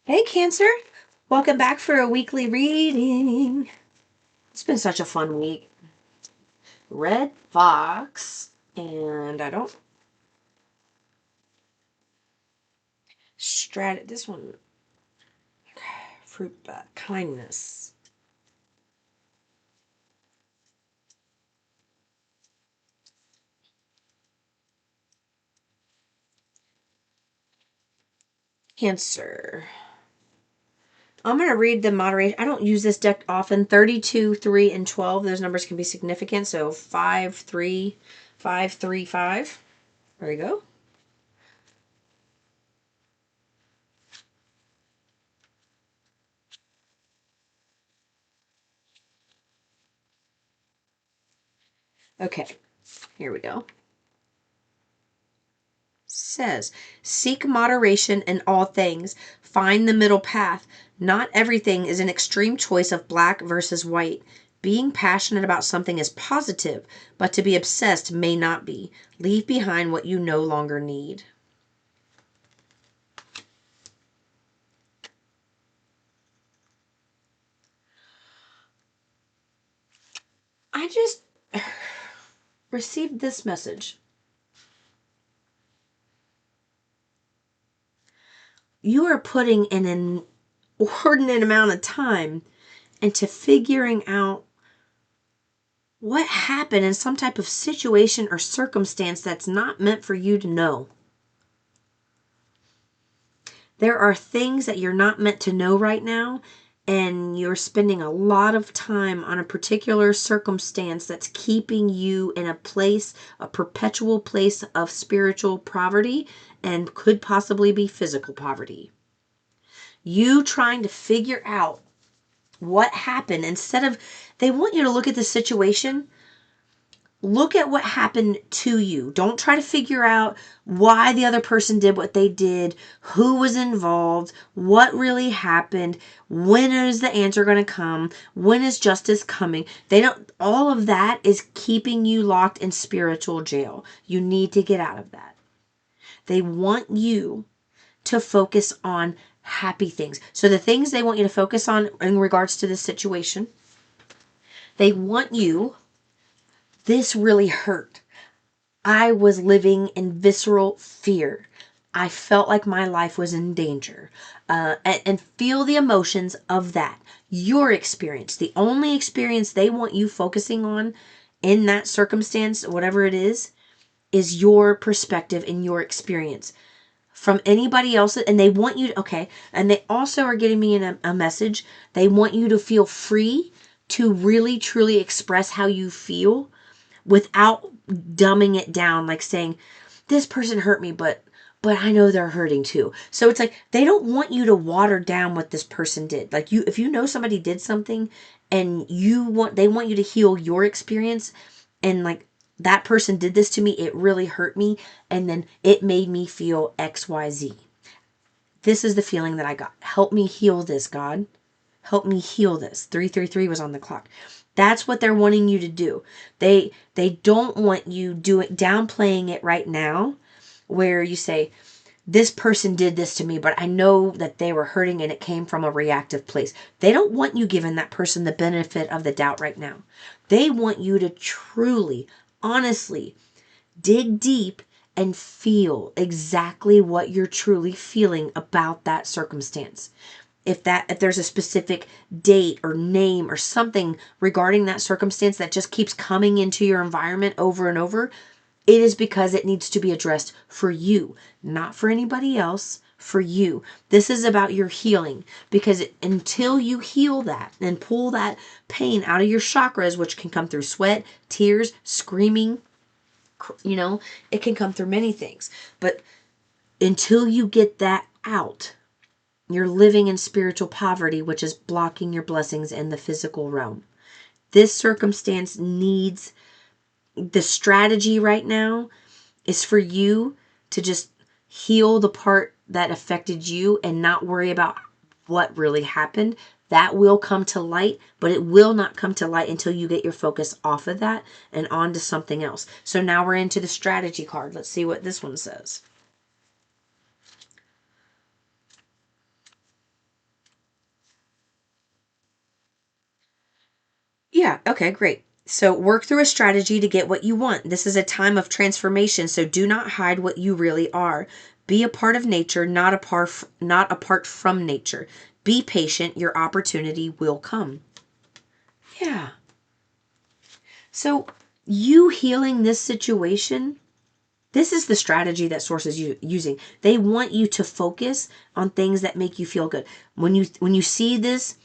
Hey Cancer, welcome back for a weekly reading. It's been such a fun week. Red fox, and I don't this one, fruit bat, kindness. Cancer. I'm going to read the moderation. I don't use this deck often. 32, 3, and 12. Those numbers can be significant. So 5, 3, 5, 3, 5. There you go. Okay, here we go. Says, seek moderation in all things. Find the middle path. Not everything is an extreme choice of black versus white. Being passionate about something is positive, but to be obsessed may not be. Leave behind what you no longer need. I just received this message. You are putting in an inordinate amount of time into figuring out what happened in some type of situation or circumstance that's not meant for you to know. There are things that you're not meant to know right now, and you're spending a lot of time on a particular circumstance that's keeping you in a place, a perpetual place of spiritual poverty, and could possibly be physical poverty. You trying to figure out what happened instead of, they want you to look at the situation. Look at what happened to you. Don't try to figure out why the other person did what they did, who was involved, what really happened, when is the answer going to come, when is justice coming. All of that is keeping you locked in spiritual jail. You need to get out of that. They want you to focus on happy things. So the things they want you to focus on in regards to this situation, they want you, this really hurt. I was living in visceral fear. I felt like my life was in danger. And feel the emotions of that. Your experience, the only experience they want you focusing on in that circumstance, whatever it is your perspective and your experience. From anybody else, and they want you to, okay, and they also are getting me in a message. They want you to feel free to really, truly express how you feel without dumbing it down, like saying, this person hurt me, but I know they're hurting too. So it's like they don't want you to water down what this person did. Like if you know somebody did something and they want you to heal your experience, and like, that person did this to me, it really hurt me, and then it made me feel XYZ. This is the feeling that I got. Help me heal this, God. Help me heal this. 333 was on the clock. That's what they're wanting you to do. They don't want you downplaying it right now, where you say, this person did this to me, but I know that they were hurting and it came from a reactive place. They don't want you giving that person the benefit of the doubt right now. They want you to truly, honestly dig deep and feel exactly what you're truly feeling about that circumstance. If there's a specific date or name or something regarding that circumstance that just keeps coming into your environment over and over, it is because it needs to be addressed for you, not for anybody else, for you. This is about your healing, because until you heal that and pull that pain out of your chakras, which can come through sweat, tears, screaming, it can come through many things. But until you get that out, you're living in spiritual poverty, which is blocking your blessings in the physical realm. This circumstance needs, the strategy right now is for you to just heal the part that affected you and not worry about what really happened. That will come to light, but it will not come to light until you get your focus off of that and onto something else. So now we're into the strategy card. Let's see what this one says. Yeah, okay, great. So work through a strategy to get what you want. This is a time of transformation, so do not hide what you really are. Be a part of nature, not apart from nature. Be patient, your opportunity will come. Yeah. So you healing this situation, this is the strategy that Source is using. They want you to focus on things that make you feel good. When you see this,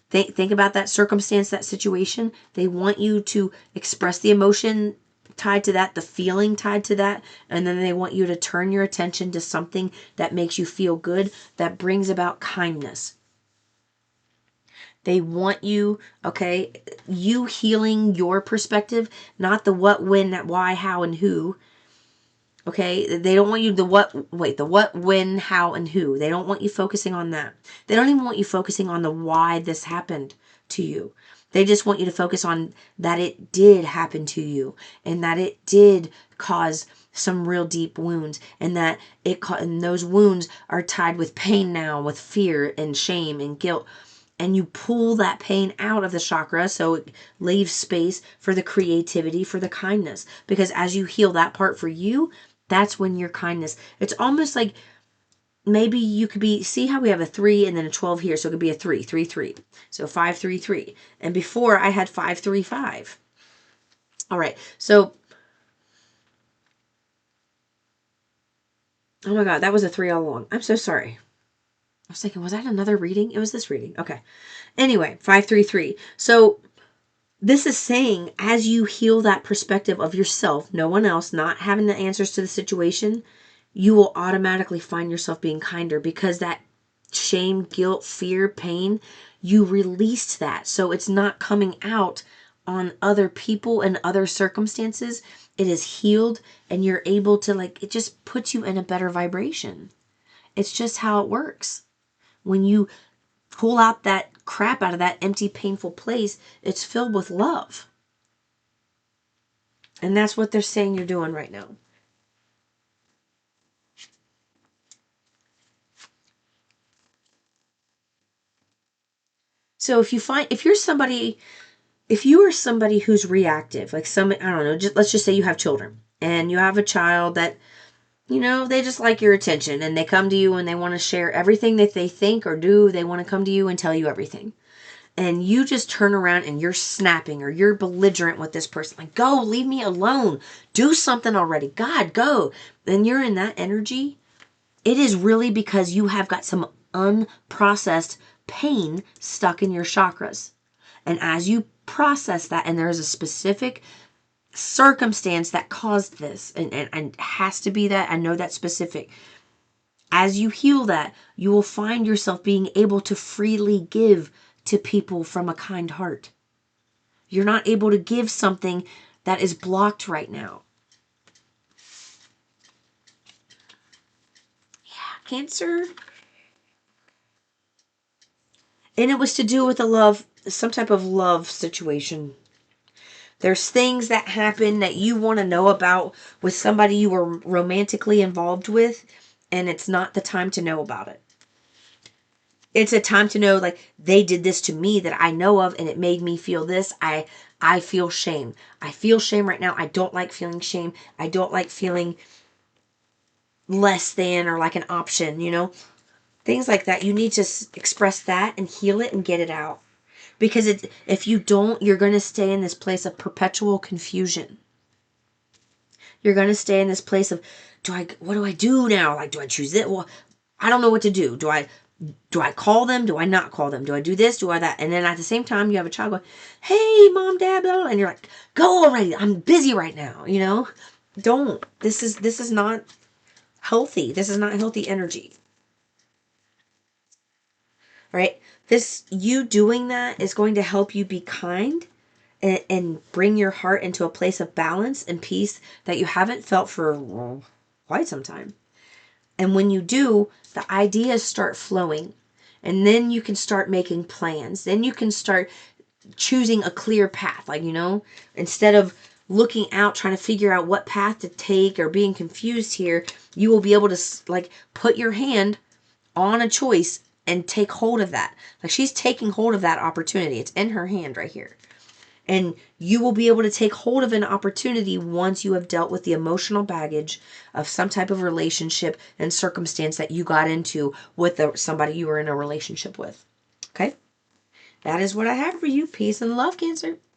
think about that circumstance, that situation. They want you to express the emotion tied to that, the feeling tied to that, and then they want you to turn your attention to something that makes you feel good, that brings about kindness. They want you, okay, you healing your perspective, not the what, when, why, how, and who. Okay, they don't want you the what, when, how, and who. They don't want you focusing on that. They don't even want you focusing on the why this happened to you. They just want you to focus on that it did happen to you, and that it did cause some real deep wounds, and that and those wounds are tied with pain now, with fear and shame and guilt. And you pull that pain out of the chakra so it leaves space for the creativity, for the kindness. Because as you heal that part for you, that's when your kindness, it's almost like maybe you could be, see how we have a 3 and then a 12 here. So it could be a 3, 3, 3. So 5, 3, 3. And before I had 5, 3, 5. All right. So, oh my God, that was a 3 all along. I'm so sorry. I was thinking, was that another reading? It was this reading. Okay. Anyway, 5, 3, 3. So this is saying as you heal that perspective of yourself, no one else, not having the answers to the situation, you will automatically find yourself being kinder, because that shame, guilt, fear, pain, you released that. So it's not coming out on other people and other circumstances. It is healed, and you're able to, like, it just puts you in a better vibration. It's just how it works. When you pull out that crap out of that empty, painful place, it's filled with love. And that's what they're saying you're doing right now. So if you are somebody who's reactive, like I don't know, let's just say you have children and you have a child that, they just like your attention, and they come to you and they want to share everything that they think or do. They want to come to you and tell you everything. And you just turn around and you're snapping or you're belligerent with this person. Like, go, leave me alone. Do something already. God, go. And you're in that energy. It is really because you have got some unprocessed pain stuck in your chakras. And as you process that, and there's a specific circumstance that caused this, and has to be that, I know that's specific. As you heal that, you will find yourself being able to freely give to people from a kind heart. You're not able to give something that is blocked right now. Yeah, Cancer. And it was to do with some type of love situation. There's things that happen that you want to know about with somebody you were romantically involved with, and it's not the time to know about it. It's a time to know, like, they did this to me that I know of, and it made me feel this. I feel shame. I feel shame right now. I don't like feeling shame. I don't like feeling less than or like an option. Things like that. You need to express that and heal it and get it out. Because if you don't, you're going to stay in this place of perpetual confusion. You're going to stay in this place of, what do I do now? Like, do I choose it? Well, I don't know what to do. Do I call them? Do I not call them? Do I do this? Do I that? And then at the same time, you have a child going, hey, mom, dad, blah, blah, and you're like, go already. I'm busy right now. Don't. This is not healthy. This is not healthy energy. Right? You doing that is going to help you be kind and bring your heart into a place of balance and peace that you haven't felt for quite some time. And when you do, the ideas start flowing. And then you can start making plans. Then you can start choosing a clear path. Like, instead of looking out, trying to figure out what path to take or being confused here, you will be able to, like, put your hand on a choice and take hold of that. Like, she's taking hold of that opportunity. It's in her hand right here. And you will be able to take hold of an opportunity once you have dealt with the emotional baggage of some type of relationship and circumstance that you got into with somebody you were in a relationship with. Okay? That is what I have for you. Peace and love, Cancer.